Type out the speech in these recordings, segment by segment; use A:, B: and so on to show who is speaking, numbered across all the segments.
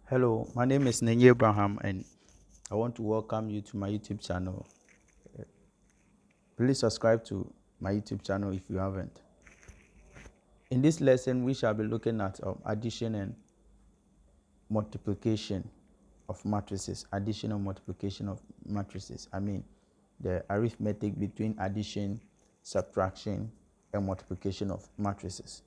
A: Hello, my name is Nenye Abraham and I want to welcome you to my YouTube channel. Please subscribe to my YouTube channel if you haven't. In this lesson, we shall be looking at addition and multiplication of matrices. Addition and multiplication of matrices. I mean, the arithmetic between addition, subtraction, and multiplication of matrices.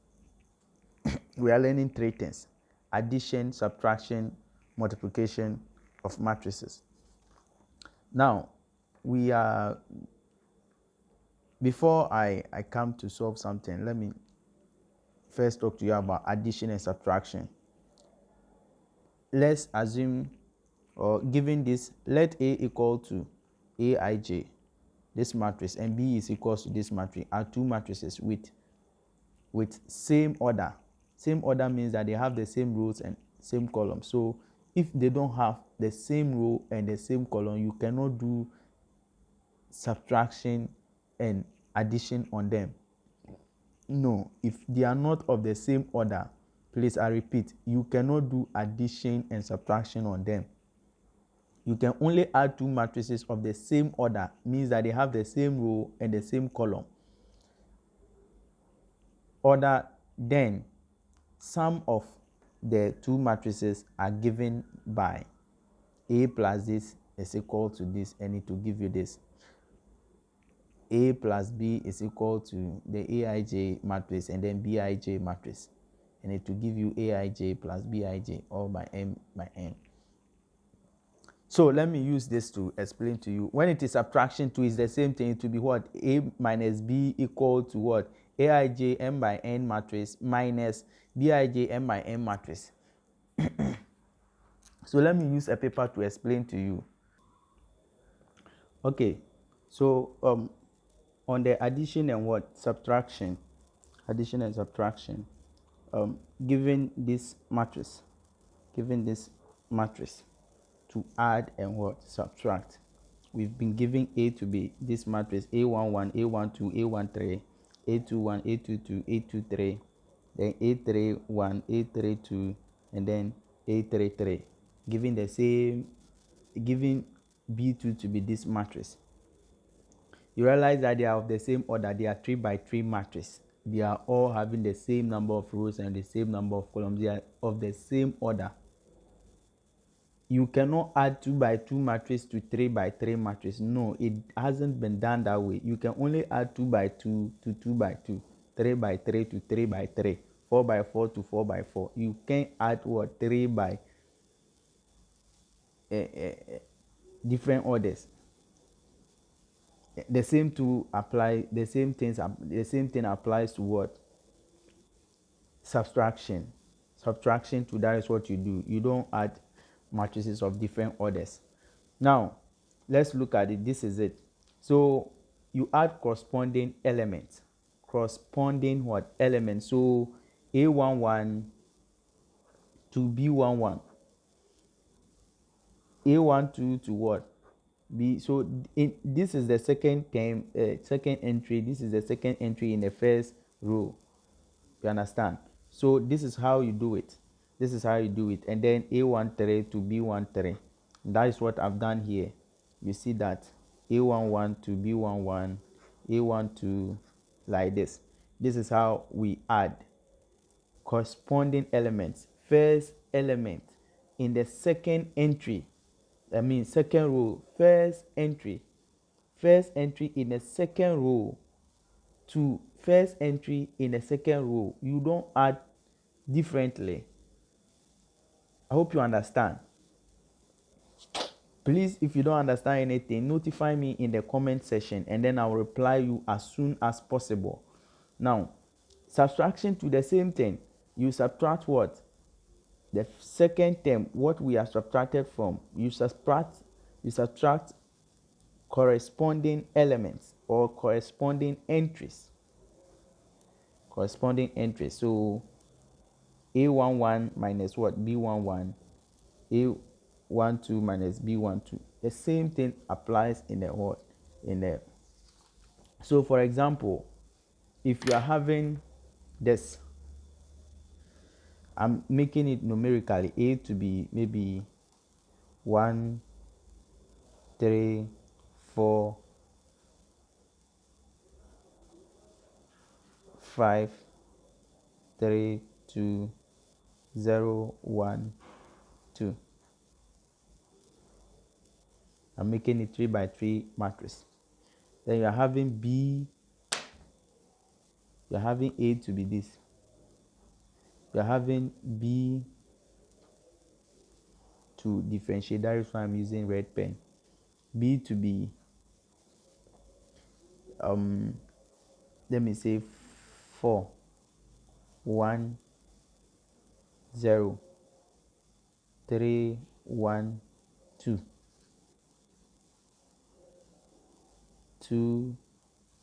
A: We are learning three things: addition, subtraction, multiplication of matrices. Now, we are before I come to solve something, let me first talk to you about addition and subtraction. Let's assume, or given this, let A equal to Aij, this matrix, and B is equals to this matrix, are two matrices with same order. Same order means that they have the same rows and same column. So if they don't have the same row and the same column, you cannot do subtraction and addition on them. No, if they are not of the same order, please, I repeat, you cannot do addition and subtraction on them. You can only add two matrices of the same order, means that they have the same row and the same column. Order, then sum of the two matrices are given by A plus this is equal to this, and it will give you this. A plus B is equal to the Aij matrix and then Bij matrix, and it will give you Aij plus Bij all by M by N. So let me use this to explain to you. When it is subtraction 2, it's the same thing. It will be what? A minus B equal to what? Aij M by N matrix minus Bij M by N matrix. So let me use a paper to explain to you. Okay, so on the addition and what? Subtraction. Addition and subtraction. Given this matrix to add and what? Subtract. We've been given A to be this matrix A11, A12, A13, A21, A22, A23, then A31, A32, and then A33. Giving B2 to be this matrix. You realize that they are of the same order. They are 3 by 3 matrix. They are all having the same number of rows and the same number of columns. They are of the same order. You cannot add 2 by 2 matrix to 3 by 3 matrix. No, it hasn't been done that way. You can only add 2 by 2 to 2 by 2, 3 by 3 to 3 by 3, 4 by 4 to 4 by 4. You can't add what? 3 by different orders. The same thing applies to what? Subtraction. Subtraction to that is what you do. You don't add matrices of different orders. Now let's look at it. This is it. So you add corresponding elements. Corresponding what? Elements. So A11 to B11, A12 to what? B. So this is the second term, second entry. This is the second entry in the first row. You understand? So this is how you do it. This is how you do it. And then A13 to B13. That is what I've done here. You see that A11 to B11, A12 like this. This is how we add corresponding elements. First element in the second entry, I mean second row, first entry in the second row to first entry in the second row. You don't add differently. I hope you understand. Please, if you don't understand anything, notify me in the comment section and then I'll reply you as soon as possible. Now, subtraction to the same thing. You subtract what? The second term, what we are subtracted from. You subtract corresponding elements or corresponding entries. So A11 minus what? B11, A12 minus B12. The same thing applies in the what? In the. So for example, if you are having this, I'm making it numerically. A to be maybe 1, 3, 4, 5, 3, 2, 0, 1, 2. I'm making it 3 by 3 matrix. Then you're having B, you're having A to be this. You're having B to differentiate. That is why I'm using red pen. B to be, let me say 4, 1, 0, 3, 1, 2, 2,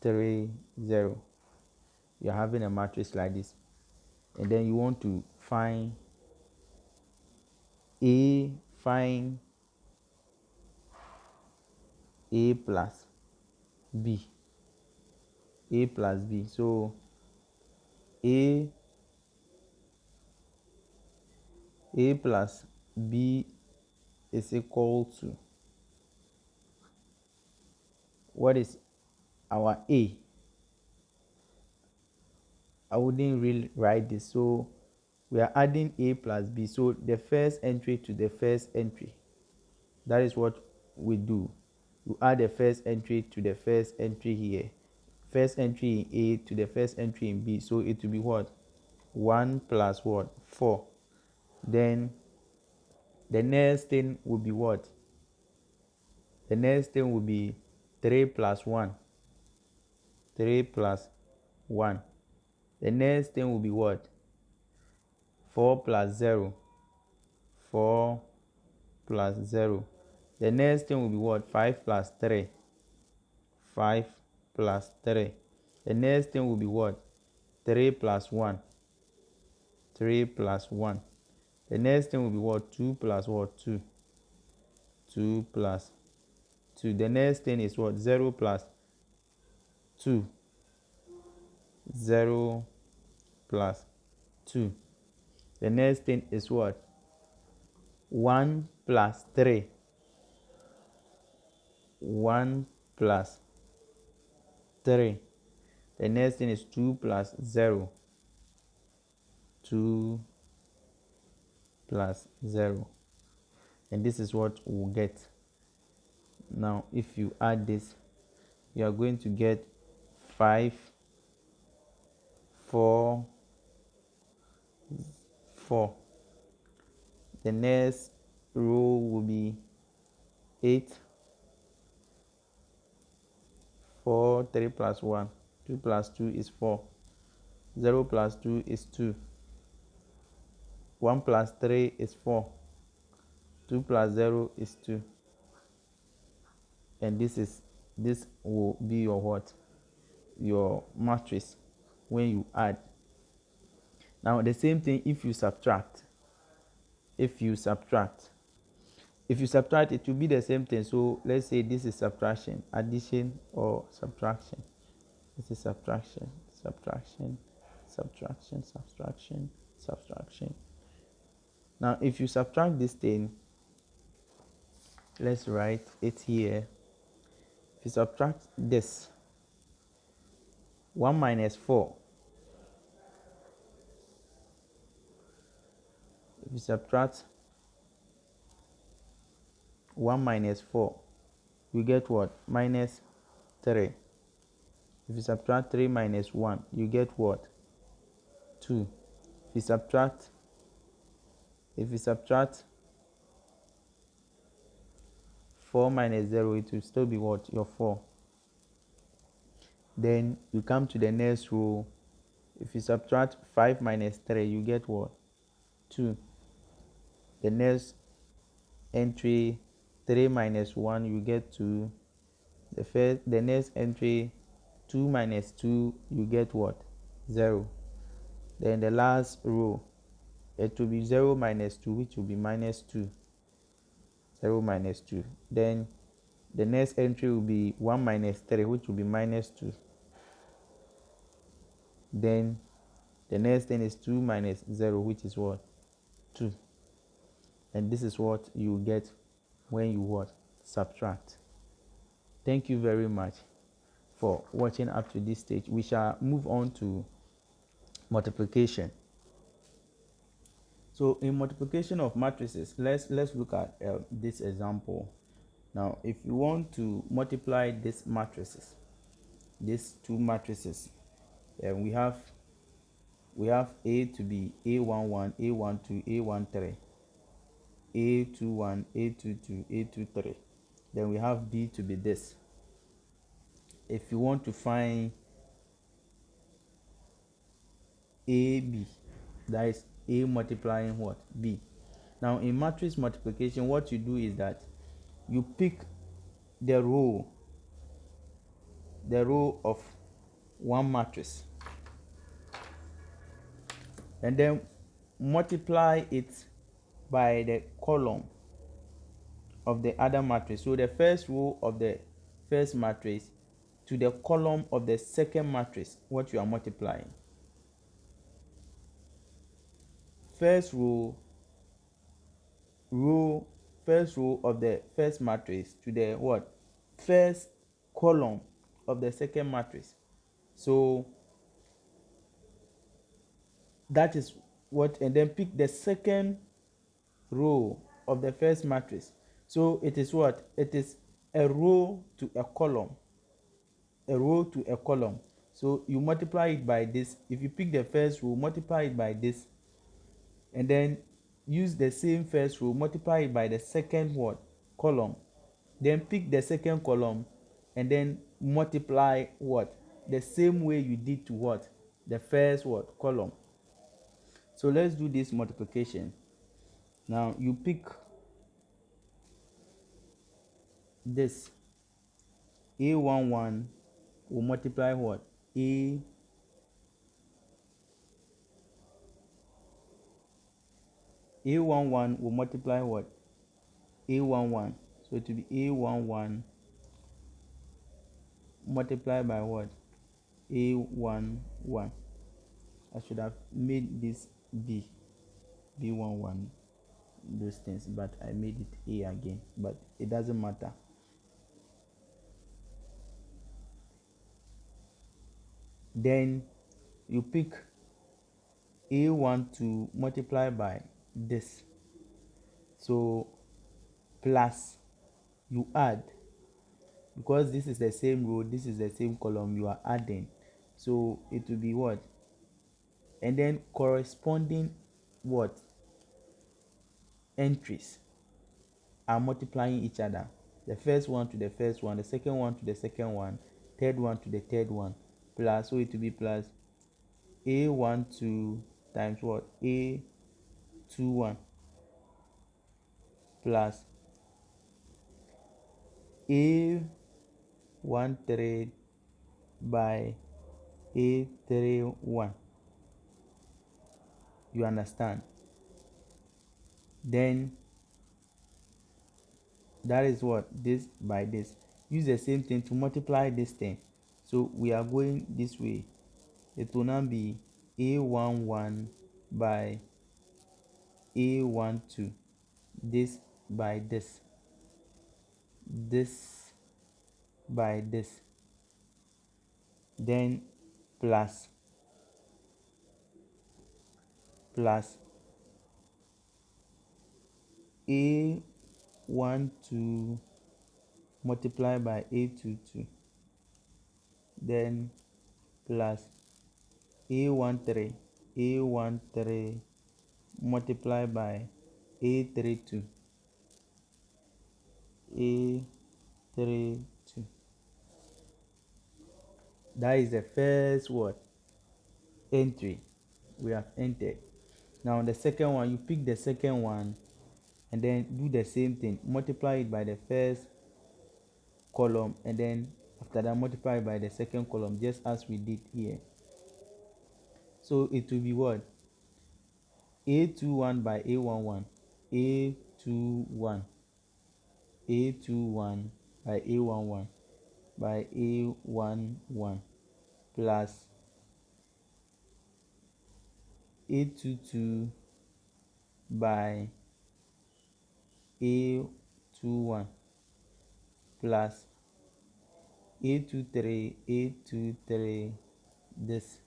A: 3, 0. You're having a matrix like this. And then you want to find A, find A plus B. A plus B. So A plus B is equal to, what is our A? I wouldn't really write this. So we are adding A plus B. So the first entry to the first entry. That is what we do. You add the first entry to the first entry here. First entry in A to the first entry in B. So it will be what? 1 plus what? 4. Then the next thing will be what? The next thing will be 3 plus 1. 3 plus 1. The next thing will be what? 4 plus 0. 4 plus 0. The next thing will be what? 5 plus 3. 5 plus 3. The next thing will be what? 3 plus 1. 3 plus 1. The next thing will be what? 2 plus what? 2. 2 plus 2. The next thing is what? 0 plus 2. 0 plus 2. The next thing is what? 1 plus 3. 1 plus 3. The next thing is 2 plus 0. 2 plus 0. And this is what we'll get. Now, if you add this, you are going to get 5, 4, 4. The next row will be 8, 4, 3 plus 1. 2 plus 2 is 4. 0 plus 2 is 2. 1 plus 3 is 4. 2 plus 0 is 2. And this will be your what? Your matrix when you add. Now the same thing if you subtract. If you subtract, it will be the same thing. So let's say this is subtraction, addition or subtraction. This is subtraction, subtraction, subtraction, subtraction, subtraction. Now if you subtract this thing, let's write it here. If you subtract this, 1 minus 4. If you subtract 1 minus 4, you get what? Minus 3. If you subtract 3 minus 1, you get what? 2. If you subtract 4 minus 0, it will still be what? Your 4. Then you come to the next row. If you subtract 5 minus 3, you get what? 2. The next entry, 3 minus 1, you get 2. The next entry, 2 minus 2, you get what? 0. Then the last row, it will be 0 minus 2, which will be minus 2. 0 minus 2. Then the next entry will be 1 minus 3, which will be minus 2. Then the next thing is 2 minus 0, which is what? 2. And this is what you get when you what? Subtract. Thank you very much for watching up to this stage. We shall move on to multiplication. So in multiplication of matrices, let's look at this example. Now if you want to multiply these matrices, these two matrices, we have A to be A11, A12, A13, A21, A22, A23. Then we have B to be this. If you want to find AB, that is A multiplying what? B. Now in matrix multiplication, what you do is that you pick the row of one matrix and then multiply it by the column of the other matrix. So the first row of the first matrix to the column of the second matrix, what you are multiplying. First row first row of the first matrix to the what? First column of the second matrix. So that is what, and then pick the second row of the first matrix. So it is what? It is a row to a column. A row to a column. So you multiply it by this. If you pick the first row, multiply it by this, and then use the same first row, multiply it by the second what? Column. Then pick the second column and then multiply what? The same way you did to what? The first what? Column. So let's do this multiplication. Now you pick this. A11 will multiply what? A11 will multiply what? A11. So it will be A11 multiplied by what? A11. I should have made this B11, those things, but I made it A again, but it doesn't matter. Then you pick A1 to multiply by this. So plus, you add, because this is the same row, this is the same column, you are adding. So it will be what? And then corresponding what? Entries are multiplying each other. The first one to the first one, the second one to the second one, third one to the third one, plus. So it will be plus A12 times what? A21 plus A13 by A31. You understand? Then that is what? This by this. Use the same thing to multiply this thing. So we are going this way. It will now be A11 by A12. This by this. This by this. Then plus A12 multiplied by A22. Then plus A13 multiplied by A32. A32. That is the first word entry we have entered. Now the second one, you pick the second one and then do the same thing. Multiply it by the first column and then after that multiply by the second column, just as we did here. So it will be what? A21 by A11. A21. A21 by A11 by A11 plus A22 by A21 plus A23 this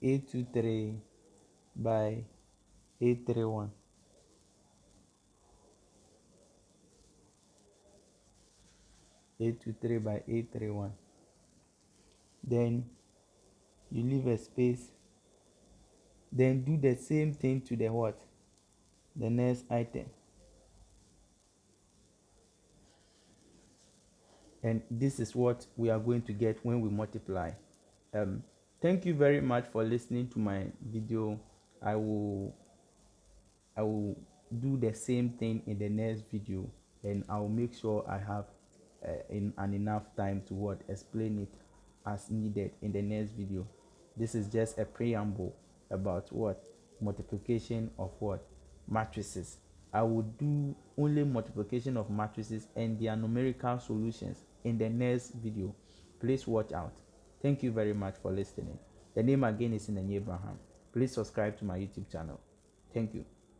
A: A23 by A31 A23 by A31. Then you leave a space, then do the same thing to the what, the next item. And this is what we are going to get when we multiply. Thank you very much for listening to my video. I will do the same thing in the next video, and I'll make sure I have an enough time to what, explain it as needed in the next video. This is just a preamble about what, multiplication of what, matrices. I will do only multiplication of matrices and their numerical solutions in the next video. Please watch out. Thank you very much for listening. The name again is Inenye Abraham. Please subscribe to my YouTube channel. Thank you.